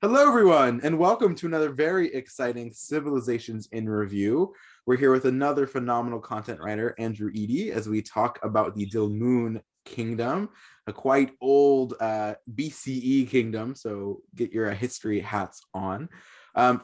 Hello, everyone, and welcome to another very exciting Civilizations in Review. We're here with another phenomenal content writer, Andrew Eady, as we talk about the Dilmun Kingdom, a quite old BCE kingdom, so get your history hats on.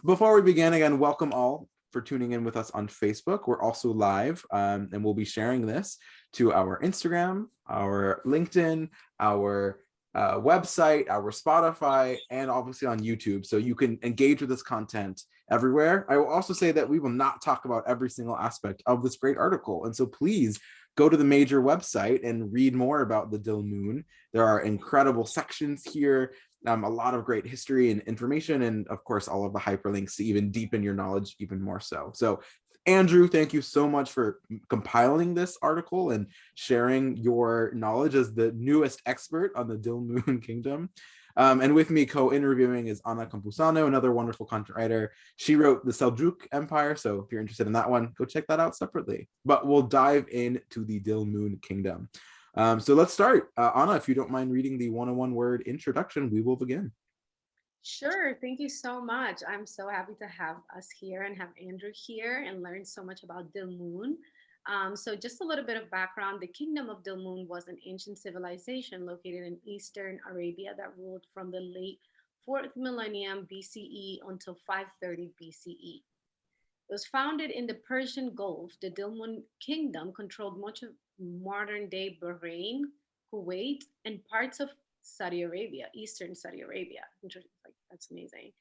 Before we begin, again, welcome all for tuning in with us on Facebook. We're also live, and we'll be sharing this to our Instagram, our LinkedIn, our website, our Spotify, and obviously on YouTube. So you can engage with this content everywhere. I will also say that we will not talk about every single aspect of this great article. And so please go to the major website and read more about the Dilmun. There are incredible sections here, a lot of great history and information, and of course, all of the hyperlinks to even deepen your knowledge even more so. So Andrew, thank you so much for compiling this article and sharing your knowledge as the newest expert on the Dilmun Kingdom. And with me co-interviewing is Ana Campuzano, another wonderful content writer. She wrote the Seljuk Empire, so if you're interested in that one, go check that out separately. But we'll dive into the Dilmun Kingdom. So let's start. Ana, if you don't mind reading the 101 word introduction, we will begin. Sure. Thank you so much. I'm so happy to have us here and have Andrew here and learn so much about Dilmun. So, just a little bit of background. The kingdom of Dilmun was an ancient civilization located in eastern Arabia that ruled from the late 4th millennium BCE until 530 BCE. It was founded in the Persian Gulf. The Dilmun kingdom controlled much of modern day Bahrain, Kuwait, and parts of Saudi Arabia, eastern Saudi Arabia. Interesting. Like, that's amazing.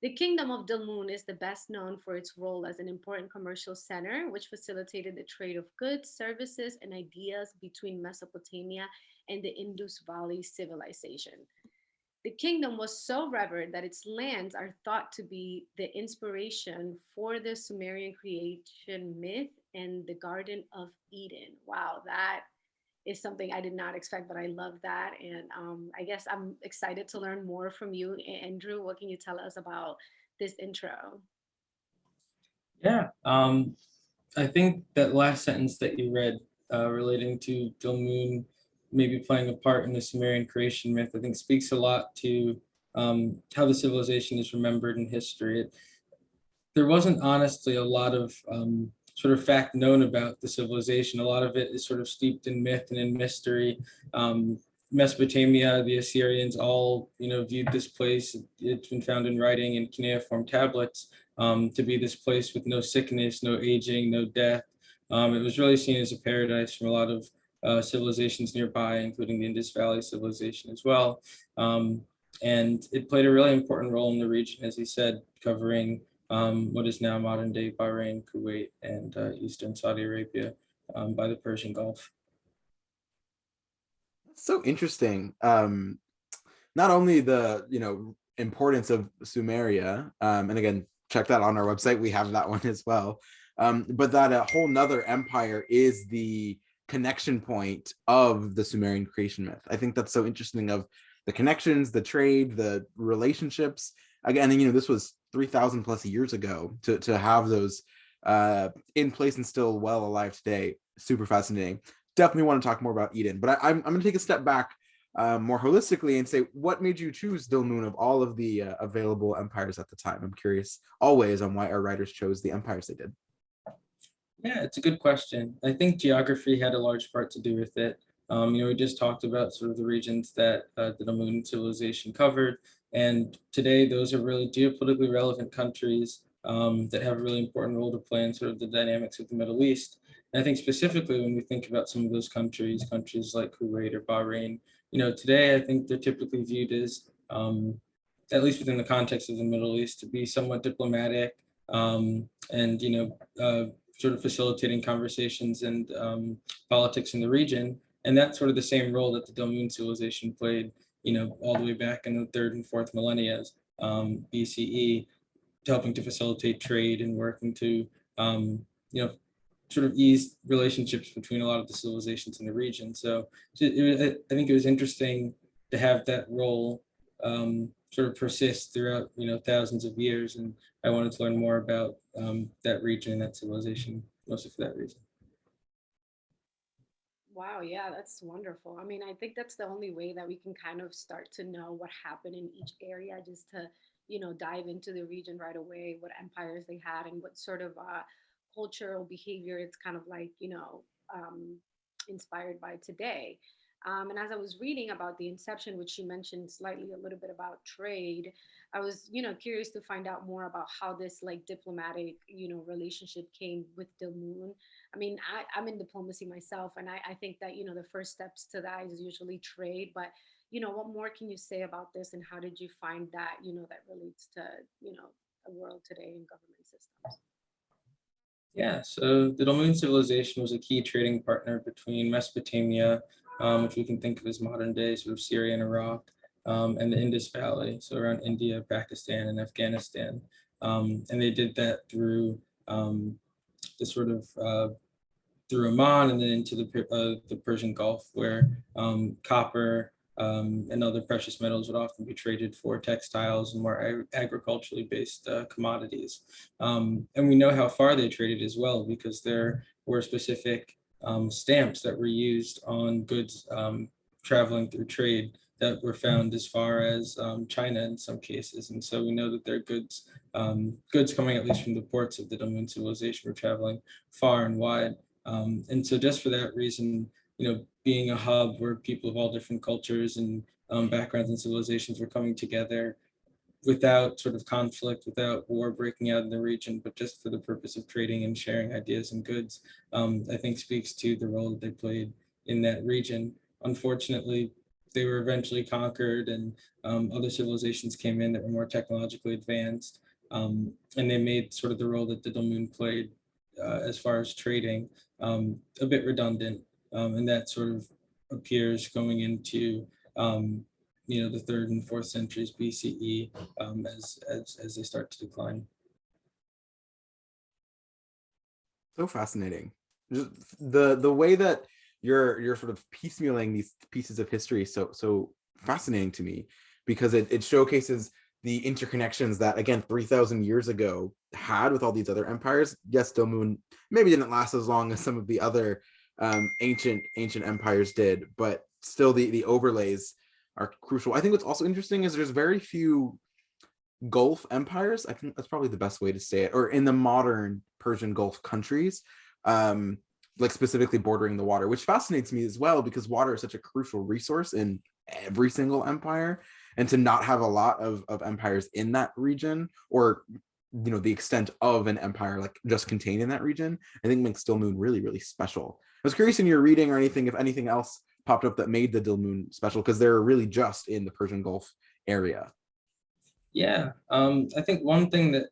The Kingdom of Dilmun is the best known for its role as an important commercial center, which facilitated the trade of goods, services, and ideas between Mesopotamia and the Indus Valley civilization. The kingdom was so revered that its lands are thought to be the inspiration for the Sumerian creation myth and the Garden of Eden. Wow, that is something I did not expect, but I love that. And I guess I'm excited to learn more from you, Andrew. What can you tell us about this intro? Yeah, I think that last sentence that you read relating to Dilmun maybe playing a part in the Sumerian creation myth, I think speaks a lot to how the civilization is remembered in history. There wasn't honestly a lot of sort of fact known about the civilization. A lot of it is sort of steeped in myth and in mystery. Mesopotamia, the Assyrians all, viewed this place. It's been found in writing in cuneiform tablets to be this place with no sickness, no aging, no death. It was really seen as a paradise from a lot of civilizations nearby, including the Indus Valley civilization as well. And it played a really important role in the region, as he said, covering what is now modern day Bahrain, Kuwait, and eastern Saudi Arabia by the Persian Gulf. That's so interesting. Not only the importance of Sumeria, and again, check that on our website. We have that one as well. But that a whole nother empire is the connection point of the Sumerian creation myth. I think that's so interesting of the connections, the trade, the relationships. Again, this was 3,000 plus years ago to have those in place and still well alive today. Super fascinating. Definitely want to talk more about Eden, but I'm going to take a step back more holistically and say, what made you choose Dilmun of all of the available empires at the time? I'm curious always on why our writers chose the empires they did. Yeah, it's a good question. I think geography had a large part to do with it. We just talked about sort of the regions that the Dilmun civilization covered, and today those are really geopolitically relevant countries that have a really important role to play in sort of the dynamics of the Middle East. And I think specifically when we think about some of those countries, countries like Kuwait or Bahrain, today I think they're typically viewed as, at least within the context of the Middle East, to be somewhat diplomatic and sort of facilitating conversations and politics in the region. And that's sort of the same role that the Dilmun civilization played, all the way back in the 3rd and 4th millennia BCE, helping to facilitate trade and working to, sort of ease relationships between a lot of the civilizations in the region. So I think it was interesting to have that role sort of persist throughout, thousands of years. And I wanted to learn more about that region, that civilization, mostly for that reason. Wow, yeah, that's wonderful. I mean, I think that's the only way that we can kind of start to know what happened in each area, just to dive into the region right away, what empires they had and what sort of cultural behavior it's kind of like, inspired by today. And as I was reading about the inception, which you mentioned slightly a little bit about trade, I was, curious to find out more about how this like diplomatic, relationship came with Dilmun. I mean, I'm in diplomacy myself, and I think that, the first steps to that is usually trade. But, what more can you say about this, and how did you find that, that relates to, a world today in government systems? Yeah, so the Dilmun civilization was a key trading partner between Mesopotamia, which we can think of as modern day sort of Syria and Iraq, and the Indus Valley, so around India, Pakistan, and Afghanistan. And they did that through the sort of through Oman and then into the Persian Gulf, where copper and other precious metals would often be traded for textiles and more agriculturally based commodities. And we know how far they traded as well, because there were specific stamps that were used on goods traveling through trade that were found as far as China in some cases. And so we know that their goods coming at least from the ports of the Dilmun civilization were traveling far and wide. And so just for that reason, being a hub where people of all different cultures and backgrounds and civilizations were coming together without sort of conflict, without war breaking out in the region, but just for the purpose of trading and sharing ideas and goods, I think speaks to the role that they played in that region. Unfortunately, they were eventually conquered, and other civilizations came in that were more technologically advanced, and they made sort of the role that the Dilmun played as far as trading a bit redundant, and that sort of appears going into the third and fourth centuries BCE as they start to decline. So fascinating. Just the way that you're sort of piecemealing these pieces of history so fascinating to me, because it showcases the interconnections that, again, 3,000 years ago had with all these other empires. Yes, Dilmun maybe didn't last as long as some of the other ancient empires did, but still the overlays are crucial. I think what's also interesting is there's very few Gulf empires. I think that's probably the best way to say it, or in the modern Persian Gulf countries, like specifically bordering the water, which fascinates me as well, because water is such a crucial resource in every single empire. And to not have a lot of empires in that region, or the extent of an empire like just contained in that region, I think makes Dilmun really, really special. I was curious in your reading or anything if anything else popped up that made the Dilmun special, because they're really just in the Persian Gulf area. Yeah, I think one thing that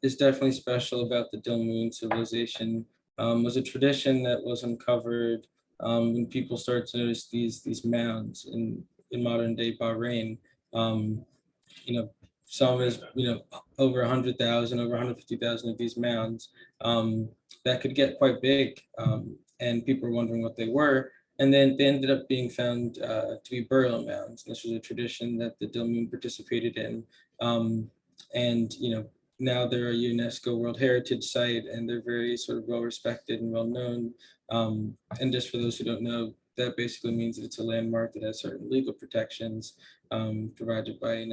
is definitely special about the Dilmun civilization was a tradition that was uncovered when people started to notice these mounds in modern day Bahrain. Um, you know, some is over 100,000, over 150,000 of these mounds that could get quite big, and people were wondering what they were. And then they ended up being found to be burial mounds. This was a tradition that the Dilmun participated in, and now they're a UNESCO World Heritage Site, and they're very sort of well respected and well known. And just for those who don't know, that basically means that it's a landmark that has certain legal protections provided by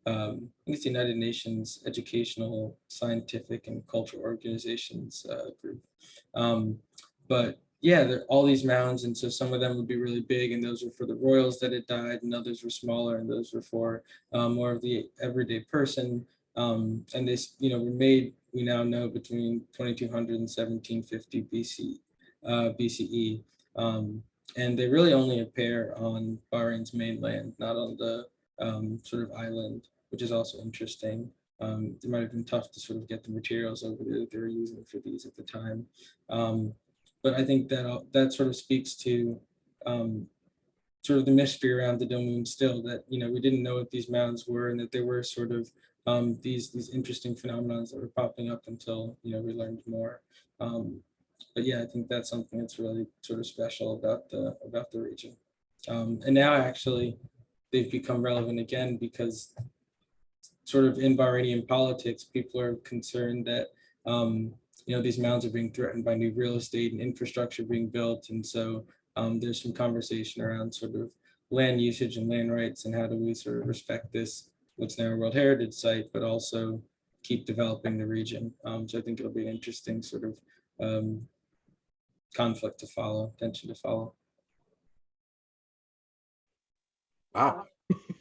I think it's the United Nations Educational, Scientific, and Cultural Organizations group. But yeah, there are all these mounds, and so some of them would be really big, and those were for the royals that had died, and others were smaller, and those were for more of the everyday person. And this, were made, we now know, between 2200 and 1750 BCE. And they really only appear on Bahrain's mainland, not on the sort of island, which is also interesting. It might have been tough to sort of get the materials over there that they were using for these at the time. But I think that sort of speaks to sort of the mystery around the Dilmun still, that we didn't know what these mounds were, and that they were sort of these interesting phenomena that were popping up until we learned more. But yeah, I think that's something that's really sort of special about the region. And now actually they've become relevant again, because sort of in Bahraini politics, people are concerned that these mounds are being threatened by new real estate and infrastructure being built, and so there's some conversation around sort of land usage and land rights, and how do we sort of respect this what's now a World Heritage Site, but also keep developing the region. So I think it'll be an interesting sort of conflict to follow, tension to follow. Wow.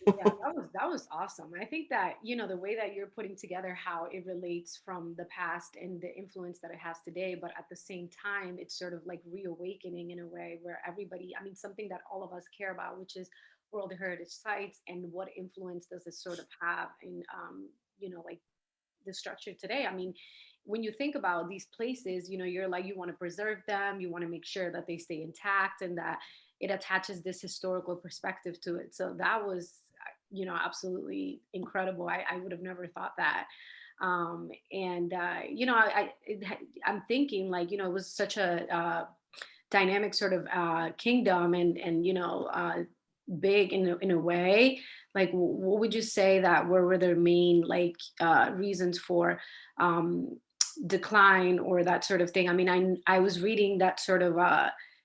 Yeah, that was awesome. I think that, the way that you're putting together how it relates from the past and the influence that it has today, but at the same time, it's sort of like reawakening in a way where everybody, I mean, something that all of us care about, which is World Heritage Sites, and what influence does it sort of have in, like the structure today. I mean, when you think about these places, you're like, you want to preserve them, you want to make sure that they stay intact, and that it attaches this historical perspective to it. So that was, absolutely incredible. I would have never thought that. And I'm thinking, like, it was such a dynamic sort of kingdom, and big in a way. Like, what would you say that were their main, like, reasons for decline or that sort of thing? I mean, I was reading that sort of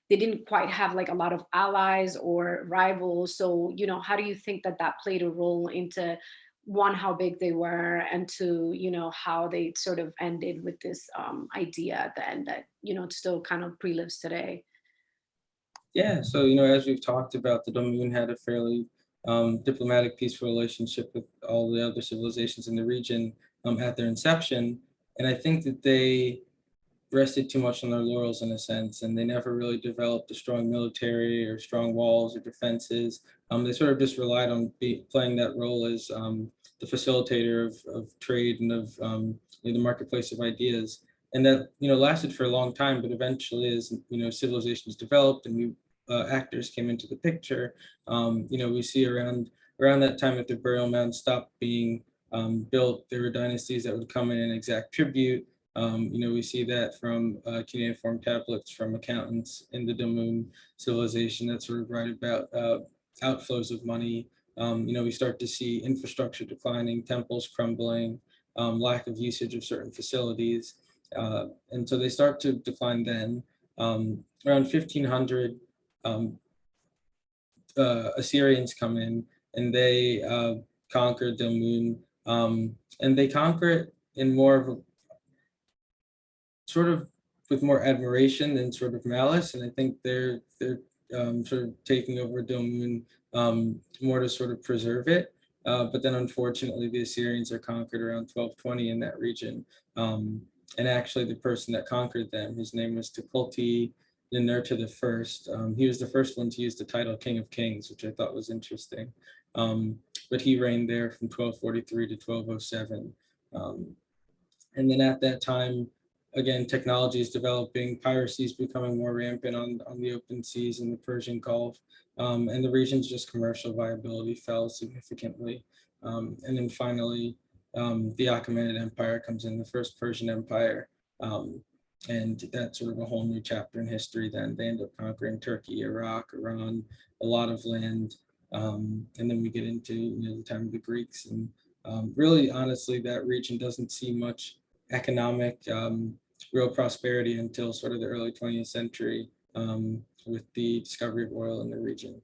they didn't quite have like a lot of allies or rivals. So, how do you think that that played a role into, one, how big they were, and two, how they sort of ended with this idea at the end that, it still kind of pre-lives today? Yeah, so as we've talked about, the Dilmun had a fairly diplomatic, peaceful relationship with all the other civilizations in the region at their inception, and I think that they rested too much on their laurels in a sense, and they never really developed a strong military or strong walls or defenses. They sort of just relied on playing that role as the facilitator of trade and of the marketplace of ideas. And that lasted for a long time, but eventually, as civilizations developed and new actors came into the picture, we see around that time that the burial mounds stopped being built, there were dynasties that would come in and exact tribute. We see that from cuneiform tablets from accountants in the Dilmun civilization that sort of write about outflows of money. We start to see infrastructure declining, temples crumbling, lack of usage of certain facilities. And so they start to decline then. Around 1500, Assyrians come in and they conquer Dilmun, and they conquer it in more of a sort of with more admiration than sort of malice. And I think they're sort of taking over Dilmun more to sort of preserve it. But then unfortunately, the Assyrians are conquered around 1220 in that region. And actually, the person that conquered them, his name was Tukulti Ninurta the First. He was the first one to use the title King of Kings, which I thought was interesting. But he reigned there from 1243 to 1207. And then at that time, again, technology is developing, piracy is becoming more rampant on the open seas in the Persian Gulf, and the region's just commercial viability fell significantly. And then finally, the Achaemenid Empire comes in, the first Persian Empire, and that's sort of a whole new chapter in history. Then they end up conquering Turkey, Iraq, Iran, a lot of land, and then we get into the time of the Greeks, and really, honestly, that region doesn't see much economic real prosperity until sort of the early 20th century with the discovery of oil in the region.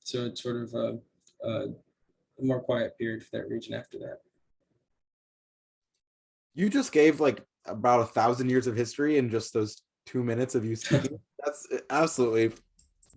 So it's sort of a more quiet period for that region after that. You just gave like about 1,000 years of history in just those 2 minutes of you speaking. That's absolutely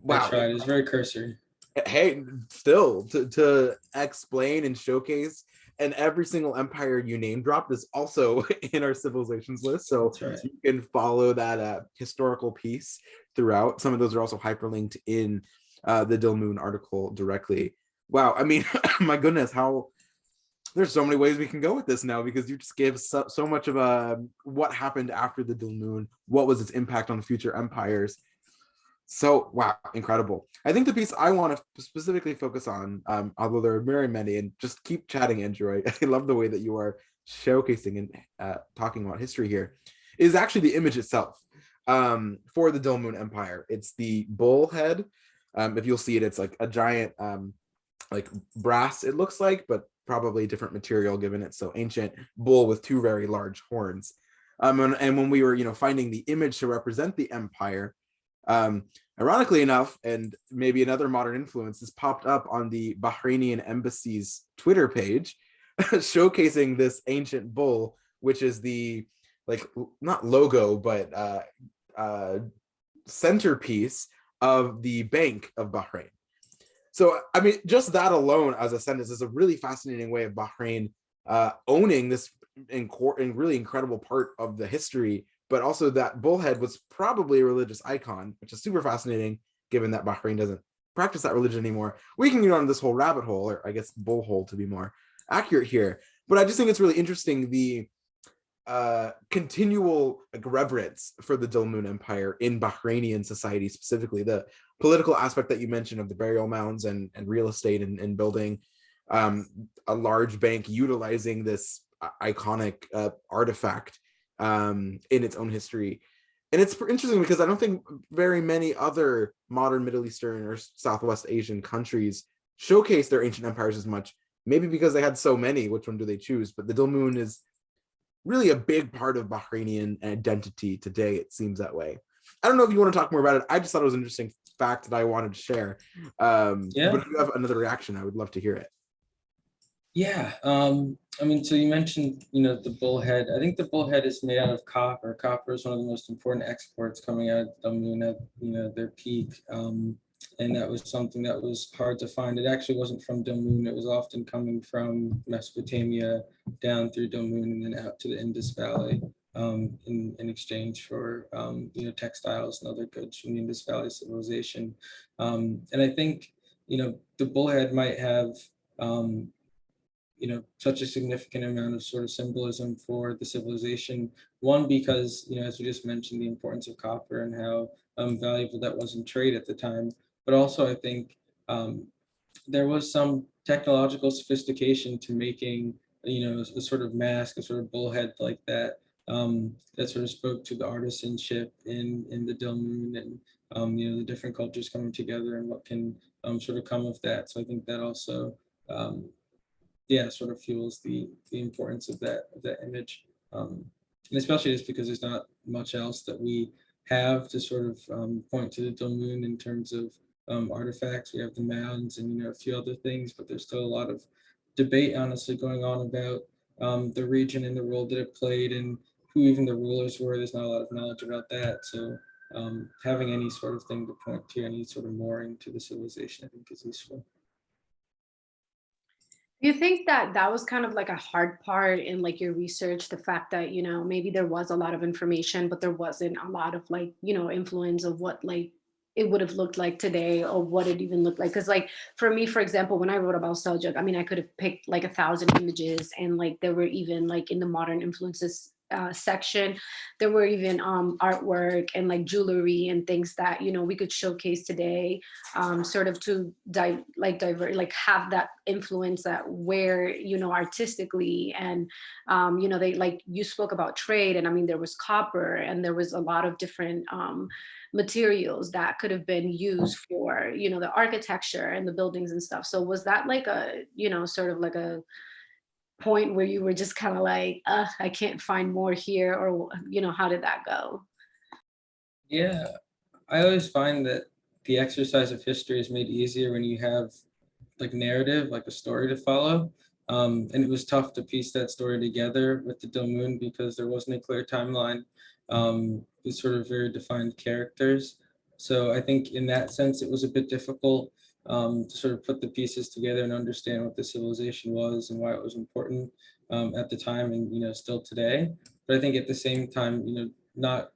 wow. I tried. It was very cursory. Hey, still to explain and showcase, and every single empire you name dropped is also in our civilizations list, so right. You can follow that historical piece throughout. Some of those are also hyperlinked in the Dilmun article directly. Wow, I mean, my goodness, how there's so many ways we can go with this now, because you just gave so much of what happened after the Dilmun, what was its impact on future empires. So, wow, incredible. I think the piece I want to specifically focus on, although there are very many, and just keep chatting, Andrew, I love the way that you are showcasing and talking about history here, is actually the image itself for the Dilmun Empire. It's the bull head. If you'll see it, it's like a giant like brass, it looks like, but probably different material given it's so ancient, bull with two very large horns. And when we were, finding the image to represent the empire, Ironically enough, and maybe another modern influence, this popped up on the Bahraini embassy's Twitter page, showcasing this ancient bull, which is the, like, not logo, but centerpiece of the Bank of Bahrain. So, I mean, just that alone as a sentence is a really fascinating way of Bahrain owning this really incredible part of the history, but also that bullhead was probably a religious icon, which is super fascinating, given that Bahrain doesn't practice that religion anymore. We can get on this whole rabbit hole, or I guess bull hole to be more accurate here. But I just think it's really interesting, the continual, like, reverence for the Dilmun Empire in Bahrainian society, specifically the political aspect that you mentioned of the burial mounds and real estate and building a large bank utilizing this iconic artifact in its own history. And it's interesting because I don't think very many other modern Middle Eastern or Southwest Asian countries showcase their ancient empires as much, maybe because they had so many. Which one do they choose? But the Dilmun is really a big part of Bahrainian identity today. It seems that way. I don't know if you want to talk more about it. I just thought it was an interesting fact that I wanted to share. But if you have another reaction, I would love to hear it. Yeah, I mean, so you mentioned, the bullhead. I think the bullhead is made out of copper. Copper is one of the most important exports coming out of Dilmun at, their peak. And that was something that was hard to find. It actually wasn't from Dilmun. It was often coming from Mesopotamia down through Dilmun and then out to the Indus Valley in exchange for, textiles and other goods from the Indus Valley civilization. And I think, the bullhead might have, such a significant amount of sort of symbolism for the civilization. One, because, as we just mentioned, the importance of copper and how valuable that was in trade at the time. But also, I think there was some technological sophistication to making, a sort of mask, a sort of bullhead like that, that sort of spoke to the artisanship in the Dilmun and, the different cultures coming together and what can sort of come of that. So I think that also, sort of fuels the importance of that image, and especially just because there's not much else that we have to sort of point to the Dilmun in terms of artifacts. We have the mounds and a few other things, but there's still a lot of debate, honestly, going on about the region and the role that it played and who even the rulers were. There's not a lot of knowledge about that, so having any sort of thing to point to, any sort of mooring to the civilization, I think is useful. You think that that was kind of like a hard part in like your research, the fact that, maybe there was a lot of information, but there wasn't a lot of like, influence of what like it would have looked like today or what it even looked like. Cause like for me, for example, when I wrote about Seljuk, I mean, I could have picked like 1,000 images and like there were even like in the modern influences section, there were even artwork and like jewelry and things that, we could showcase today, sort of to divert, like have that influence that where, artistically and, they like you spoke about trade and I mean, there was copper and there was a lot of different materials that could have been used for, the architecture and the buildings and stuff. So was that like a, sort of like a point where you were just kind of like, I can't find more here, or how did that go? Yeah, I always find that the exercise of history is made easier when you have like narrative, like a story to follow. And it was tough to piece that story together with the Dilmun because there wasn't a clear timeline. With sort of very defined characters. So I think in that sense, it was a bit difficult to sort of put the pieces together and understand what the civilization was and why it was important at the time and, still today. But I think at the same time, not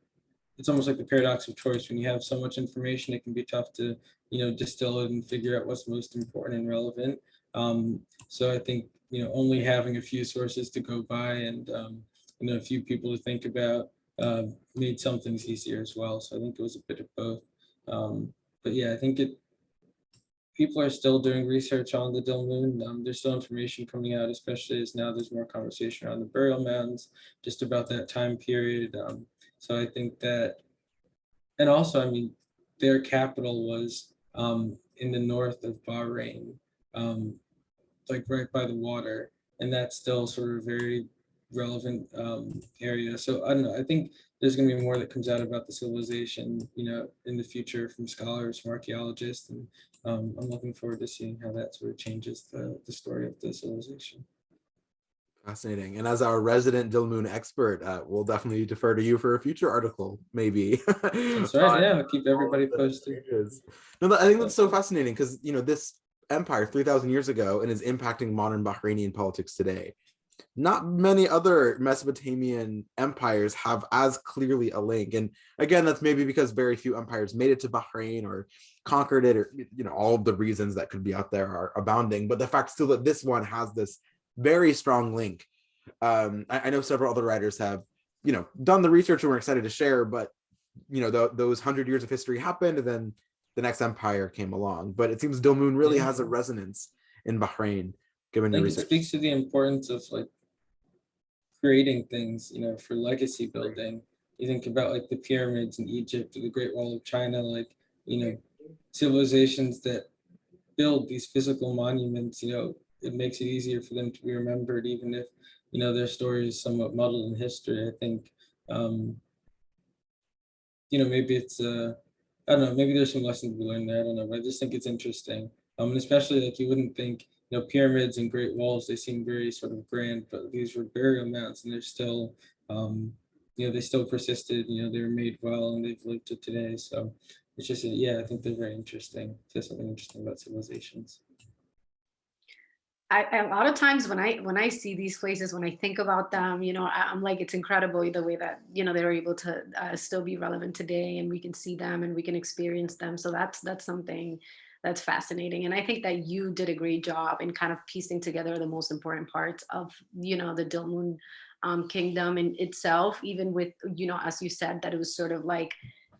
it's almost like the paradox of choice. When you have so much information, it can be tough to, distill it and figure out what's most important and relevant. So I think, only having a few sources to go by and, a few people to think about made some things easier as well. So I think it was a bit of both. But yeah, I think people are still doing research on the Dilmun. There's still information coming out, especially as now there's more conversation around the burial mounds, just about that time period. So I think that, and also, I mean, their capital was in the north of Bahrain, like right by the water, and that's still sort of very relevant area. So I don't know. I think there's going to be more that comes out about the civilization, in the future from scholars, from archaeologists, and I'm looking forward to seeing how that sort of changes the story of the civilization. Fascinating. And as our resident Dilmun expert, we'll definitely defer to you for a future article, maybe. That's right. Yeah, I'll keep everybody posted. No, I think that's so fascinating because, this empire 3,000 years ago and is impacting modern Bahraini politics today. Not many other Mesopotamian empires have as clearly a link. And again, that's maybe because very few empires made it to Bahrain or conquered it, or, all of the reasons that could be out there are abounding. But the fact still that this one has this very strong link. I know several other writers have, done the research and we're excited to share, but, those 100 years of history happened and then the next empire came along. But it seems Dilmun really has a resonance in Bahrain, given your research. It speaks to the importance of creating things, for legacy building. You think about the pyramids in Egypt or the Great Wall of China, civilizations that build these physical monuments, it makes it easier for them to be remembered, even if, their story is somewhat muddled in history. I think, maybe it's, I don't know, maybe there's some lessons to be learned there. I don't know, but I just think it's interesting. And especially you wouldn't think, pyramids and great walls, they seem very sort of grand, but these were burial mounds and they're still, they still persisted, they were made well and they've lived to today. So it's just, I think they're very interesting. There's something interesting about civilizations. A lot of times when I see these places, when I think about them, I'm like, it's incredible the way that, they're able to still be relevant today, and we can see them and we can experience them. So that's something that's fascinating. And I think that you did a great job in kind of piecing together the most important parts of, the Dilmun kingdom in itself, even with, as you said, that it was sort of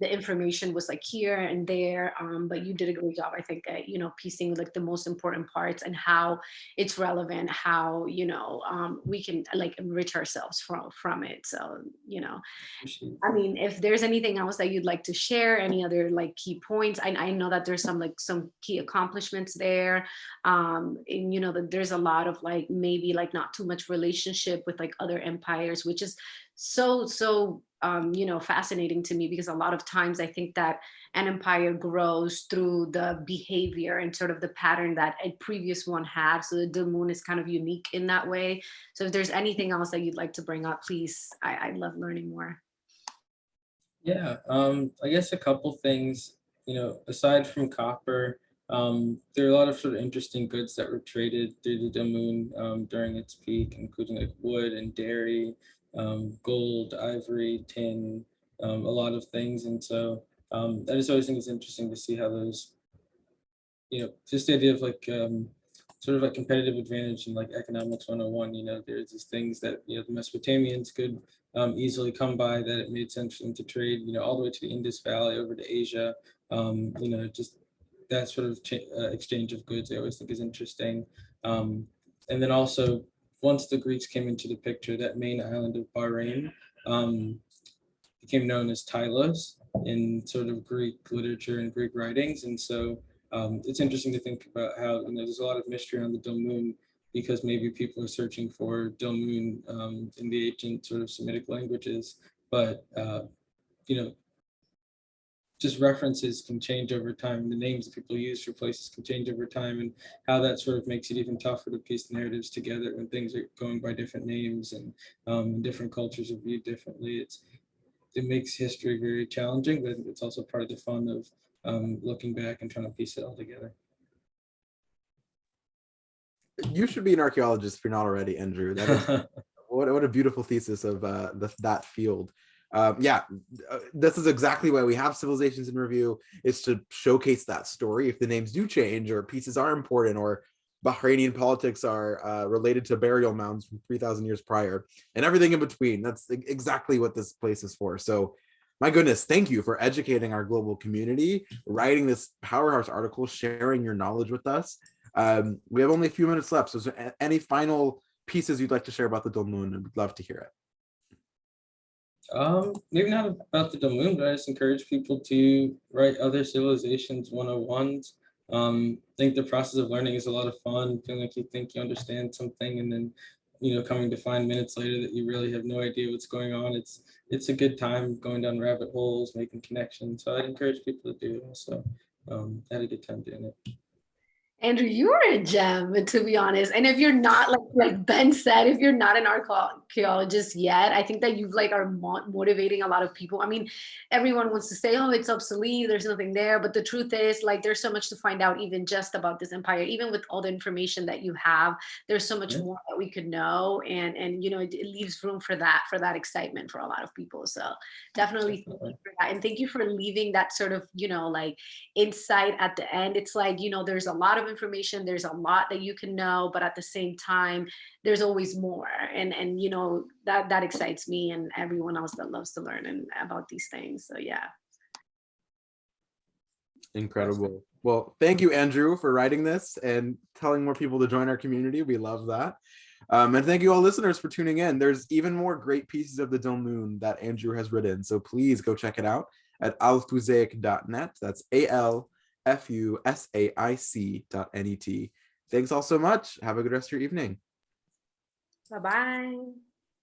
the information was here and there, but you did a great job, I think, at, piecing the most important parts and how it's relevant, how, we can enrich ourselves from it. So, I mean, if there's anything else that you'd like to share, any other key points, I know that there's some key accomplishments there, and that there's a lot of maybe not too much relationship with other empires, which is so fascinating to me, because a lot of times I think that an empire grows through the behavior and sort of the pattern that a previous one had. So the Dilmun is kind of unique in that way. So if there's anything else that you'd like to bring up, please, I'd love learning more. Yeah, I guess a couple things, aside from copper, there are a lot of sort of interesting goods that were traded through the Dilmun during its peak, including wood and dairy, gold, ivory, tin, a lot of things. And so I just always think it's interesting to see how those, just the idea of sort of competitive advantage in economics 101, there's these things that, the Mesopotamians could easily come by, that it made sense for them to trade, all the way to the Indus Valley over to Asia, just that sort of exchange of goods I always think is interesting. And then also, once the Greeks came into the picture, that main island of Bahrain became known as Tylos in sort of Greek literature and Greek writings. And so it's interesting to think about how, there's a lot of mystery on the Dilmun, because maybe people are searching for Dilmun in the ancient sort of Semitic languages, but just references can change over time. The names that people use for places can change over time, and how that sort of makes it even tougher to piece the narratives together when things are going by different names, and different cultures are viewed differently. It makes history very challenging, but it's also part of the fun of looking back and trying to piece it all together. You should be an archaeologist if you're not already, Andrew. That is, what a beautiful thesis of that field. This is exactly why we have Civilizations in Review, is to showcase that story. If the names do change, or pieces are important, or Bahraini politics are related to burial mounds from 3,000 years prior, and everything in between. That's exactly what this place is for. So my goodness, thank you for educating our global community, writing this powerhouse article, sharing your knowledge with us. We have only a few minutes left, so is there any final pieces you'd like to share about the Dilmun? I'd love to hear it. Maybe not about the Dilmun, but I just encourage people to write other civilizations 101s. I think the process of learning is a lot of fun, feeling like you think you understand something, and then coming to find minutes later that you really have no idea what's going on. It's a good time going down rabbit holes, making connections. So I'd encourage people to do it also. I had a good time doing it. Andrew, you are a gem, to be honest. And if you're not, like Ben said, if you're not an archaeologist yet, I think that you are motivating a lot of people. I mean, everyone wants to say, oh, it's obsolete, there's nothing there. But the truth is, like, there's so much to find out, even just about this empire. Even with all the information that you have, there's so much more that we could know. And it leaves room for that excitement for a lot of people. So definitely thank you for that. And thank you for leaving that sort of, like, insight at the end. It's like, there's a lot of information, there's a lot that you can know, but at the same time there's always more, and that excites me and everyone else that loves to learn and about these things. So yeah, incredible. Well, thank you, Andrew, for writing this and telling more people to join our community. We love that. And thank you all listeners for tuning in. There's even more great pieces of the Dilmun that Andrew has written, so please go check it out at alfusaic.net. That's ALFUSAIC.net. Thanks all so much. Have a good rest of your evening. bye-bye.